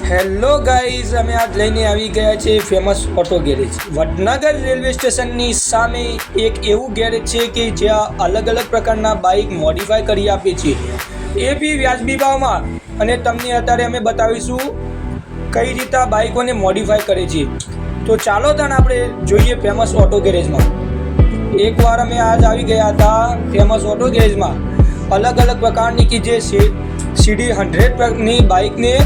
Hello guys, અમે આજ લઈને આવી ગયા છે famous auto garage Vadnagar railway સ્ટેશનની સામે એક એવું ગેરેજ છે કે જ્યાં અલગ અલગ પ્રકારના બાઇક મોડિફાઈ કરી આપે છે, એ બી વ્યાજબી ભાવમાં. અને તમને અત્યારે અમે બતાવીશું કઈ રીતે આ બાઇકોને મોડિફાઈ કરે છે. તો ચાલો તાણ આપણે જોઈએ ફેમસ ઓટો ગેરેજમાં. એકવાર અમે આજ આવી ગયા હતા ફેમસ ઓટો ગેરેજમાં. અલગ અલગ પ્રકારની કે જે સીડી 100ની બાઇકને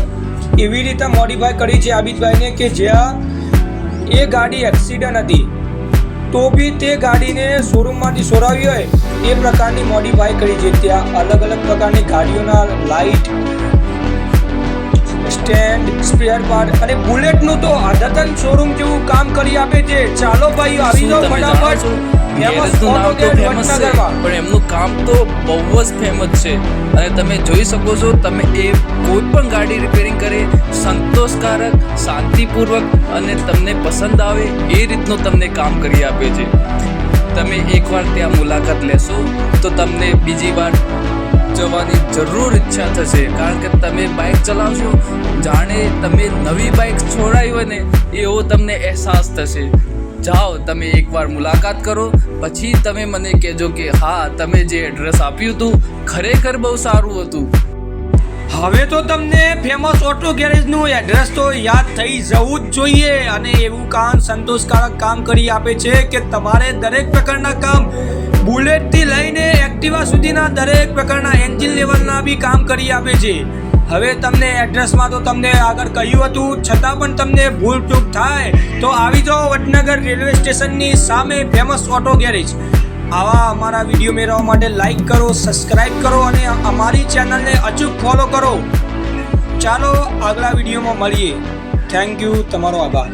એવી રીતે મોડિફાઈ કરી છે આબિદભાઈને કે જ્યાં એ ગાડી એક્સિડન્ટ હતી તો બી તે ગાડીને શોરૂમમાંથી સોરાવી હોય એ પ્રકારની મોડિફાઈ કરી છે. ત્યાં અલગ અલગ પ્રકારની ગાડીઓના લાઇટ, સ્ટેન્ડ, સ્પેર પાર્ટ અને બુલેટનું તો અદ્યતન શોરૂમ જેવું કામ કરી આપે છે. ચાલો ભાઈ આવી જાઓ ફટાફટ. પણ એમનું કામ તો બહુ જ ફેમસ છે અને તમે જોઈ શકો છો, તમે એ કોઈ પણ ગાડી રિપેરિંગ કરે સંતોષકારક, શાંતિપૂર્વક અને તમને પસંદ આવે એ રીતનું તમને કામ કરી આપે છે. તમે એકવાર ત્યાં મુલાકાત લેશો તો તમને બીજી વાર જવાની જરૂર ઈચ્છા થશે, કારણ કે તમે બાઇક ચલાવશો જાણે તમે નવી બાઇક છોડાવી હોય ને એવો તમને અહેસાસ થશે. જાઓ, તમે એકવાર મુલાકાત કરો, પછી તમે મને કહેજો કે હા, તમે જે એડ્રેસ આપ્યું હતું ખરેખર બહુ સારું હતું. હવે તો તમને ફેમસ ઓટો ગેરેજનું એડ્રેસ તો યાદ થઈ જવું જ જોઈએ. અને એવું કામ સંતોષકારક કામ કરી આપે છે કે તમારે દરેક પ્રકારના કામ, બુલેટથી લઈને એક્ટિવા સુધીના દરેક પ્રકારના એન્જિન લેવલના બી કામ કરી આપે છે. હવે તમને એડ્રેસમાં તો તમને આગળ કહ્યું હતું, છતાં પણ તમને ભૂલ ચૂક થાય તો આવી જાઓ વડનગર રેલવે સ્ટેશનની સામે ફેમસ ઓટો ગેરેજ. આવા અમારા વિડીયો મેળવવા માટે લાઈક કરો, સબસ્ક્રાઈબ કરો અને અમારી ચેનલને અચૂક ફોલો કરો. ચાલો આગલા વિડીયોમાં મળીએ. થેન્ક યુ, તમારો આભાર.